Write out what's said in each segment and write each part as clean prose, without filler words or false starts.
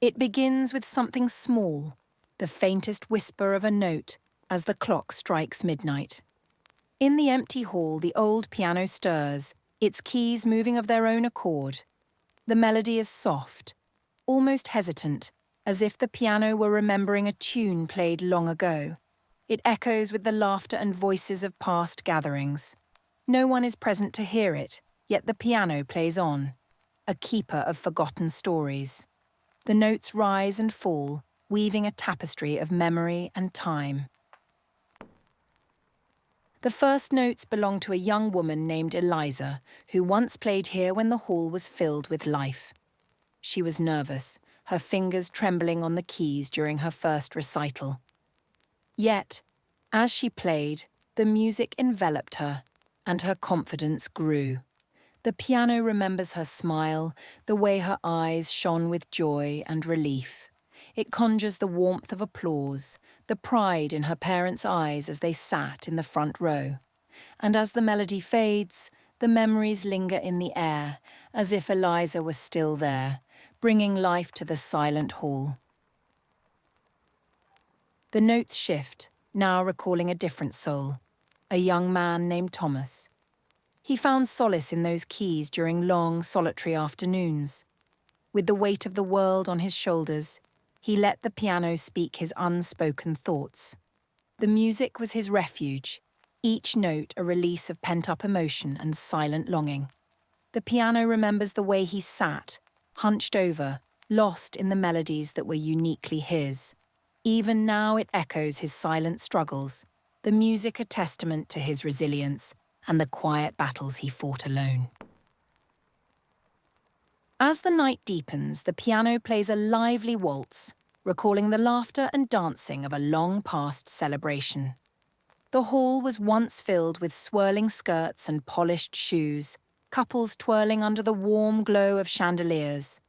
It begins with something small, the faintest whisper of a note as the clock strikes midnight. In the empty hall, the old piano stirs, its keys moving of their own accord. The melody is soft, almost hesitant, as if the piano were remembering a tune played long ago. It echoes with the laughter and voices of past gatherings. No one is present to hear it, yet the piano plays on, a keeper of forgotten stories. The notes rise and fall, weaving a tapestry of memory and time. The first notes belong to a young woman named Eliza, who once played here when the hall was filled with life. She was nervous, her fingers trembling on the keys during her first recital. Yet, as she played, the music enveloped her, and her confidence grew. The piano remembers her smile, the way her eyes shone with joy and relief. It conjures the warmth of applause, the pride in her parents' eyes as they sat in the front row. And as the melody fades, the memories linger in the air, as if Eliza was still there, bringing life to the silent hall. The notes shift, now recalling a different soul, a young man named Thomas. He found solace in those keys during long, solitary afternoons. With the weight of the world on his shoulders, he let the piano speak his unspoken thoughts. The music was his refuge, each note a release of pent-up emotion and silent longing. The piano remembers the way he sat, hunched over, lost in the melodies that were uniquely his. Even now it echoes his silent struggles, the music a testament to his resilience and the quiet battles he fought alone. As the night deepens, the piano plays a lively waltz, recalling the laughter and dancing of a long-past celebration. The hall was once filled with swirling skirts and polished shoes, couples twirling under the warm glow of chandeliers.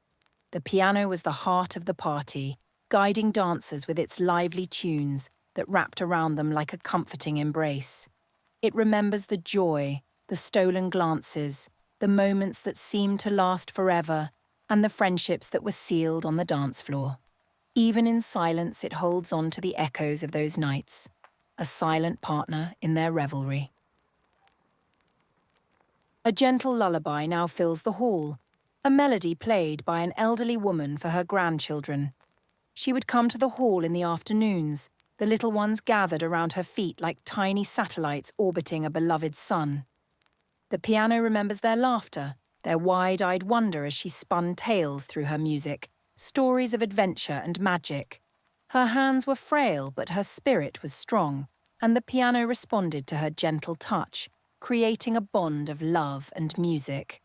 The piano was the heart of the party, guiding dancers with its lively tunes that wrapped around them like a comforting embrace. It remembers the joy, the stolen glances, the moments that seemed to last forever, and the friendships that were sealed on the dance floor. Even in silence, it holds on to the echoes of those nights, a silent partner in their revelry. A gentle lullaby now fills the hall, a melody played by an elderly woman for her grandchildren. She would come to the hall in the afternoons, the little ones gathered around her feet like tiny satellites orbiting a beloved sun. The piano remembers their laughter, their wide-eyed wonder as she spun tales through her music, stories of adventure and magic. Her hands were frail, but her spirit was strong, and the piano responded to her gentle touch, creating a bond of love and music.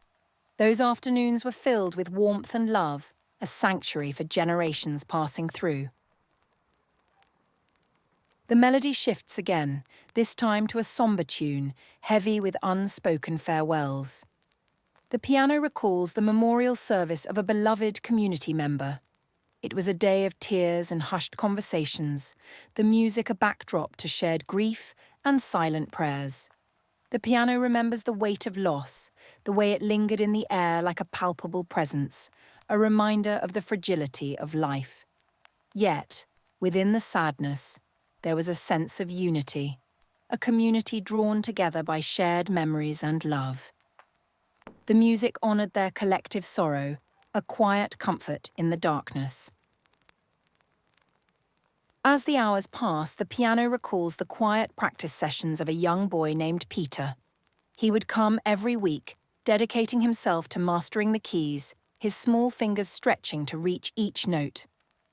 Those afternoons were filled with warmth and love, a sanctuary for generations passing through. The melody shifts again, this time to a somber tune, heavy with unspoken farewells. The piano recalls the memorial service of a beloved community member. It was a day of tears and hushed conversations, the music a backdrop to shared grief and silent prayers. The piano remembers the weight of loss, the way it lingered in the air like a palpable presence, a reminder of the fragility of life. Yet, within the sadness, there was a sense of unity, a community drawn together by shared memories and love. The music honored their collective sorrow, a quiet comfort in the darkness. As the hours pass, the piano recalls the quiet practice sessions of a young boy named Peter. He would come every week, dedicating himself to mastering the keys, his small fingers stretching to reach each note.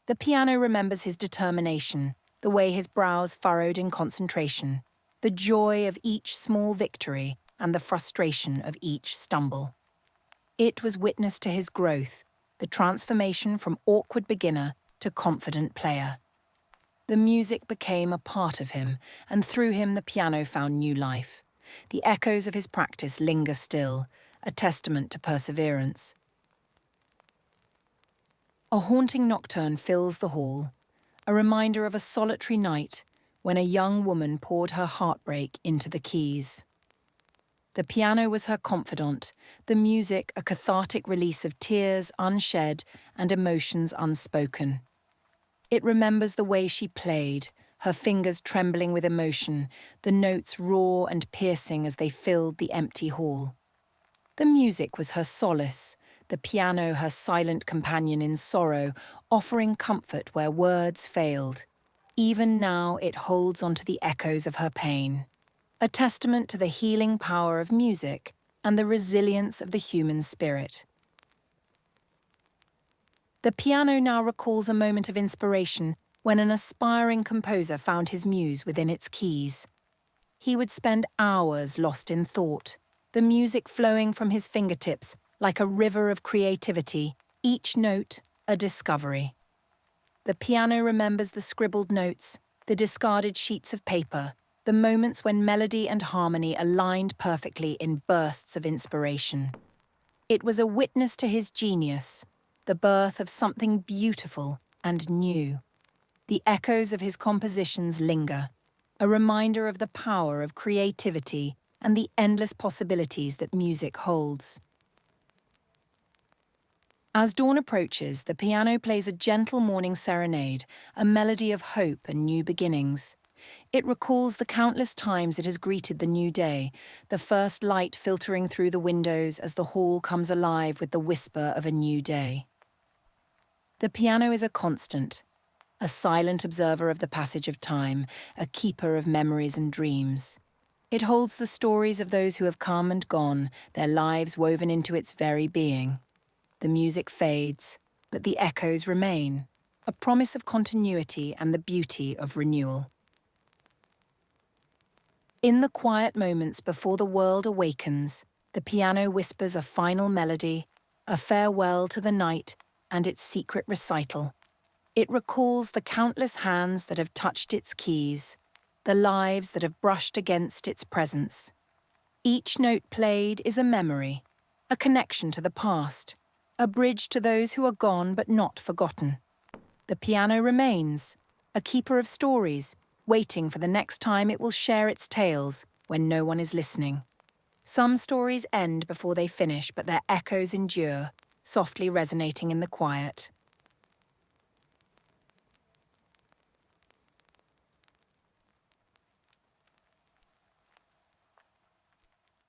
The piano remembers his determination, the way his brows furrowed in concentration, the joy of each small victory and the frustration of each stumble. It was witness to his growth, the transformation from awkward beginner to confident player. The music became a part of him, and through him the piano found new life. The echoes of his practice linger still, a testament to perseverance. A haunting nocturne fills the hall, a reminder of a solitary night when a young woman poured her heartbreak into the keys. The piano was her confidant, the music a cathartic release of tears unshed and emotions unspoken. It remembers the way she played, her fingers trembling with emotion, the notes raw and piercing as they filled the empty hall. The music was her solace, the piano her silent companion in sorrow, offering comfort where words failed. Even now it holds onto the echoes of her pain, a testament to the healing power of music and the resilience of the human spirit. The piano now recalls a moment of inspiration when an aspiring composer found his muse within its keys. He would spend hours lost in thought, the music flowing from his fingertips like a river of creativity, each note a discovery. The piano remembers the scribbled notes, the discarded sheets of paper, the moments when melody and harmony aligned perfectly in bursts of inspiration. It was a witness to his genius, the birth of something beautiful and new. The echoes of his compositions linger, a reminder of the power of creativity and the endless possibilities that music holds. As dawn approaches, the piano plays a gentle morning serenade, a melody of hope and new beginnings. It recalls the countless times it has greeted the new day, the first light filtering through the windows as the hall comes alive with the whisper of a new day. The piano is a constant, a silent observer of the passage of time, a keeper of memories and dreams. It holds the stories of those who have come and gone, their lives woven into its very being. The music fades, but the echoes remain, a promise of continuity and the beauty of renewal. In the quiet moments before the world awakens, the piano whispers a final melody, a farewell to the night and its secret recital. It recalls the countless hands that have touched its keys, the lives that have brushed against its presence. Each note played is a memory, a connection to the past, a bridge to those who are gone but not forgotten. The piano remains, a keeper of stories, waiting for the next time it will share its tales when no one is listening. Some stories end before they finish, but their echoes endure, softly resonating in the quiet.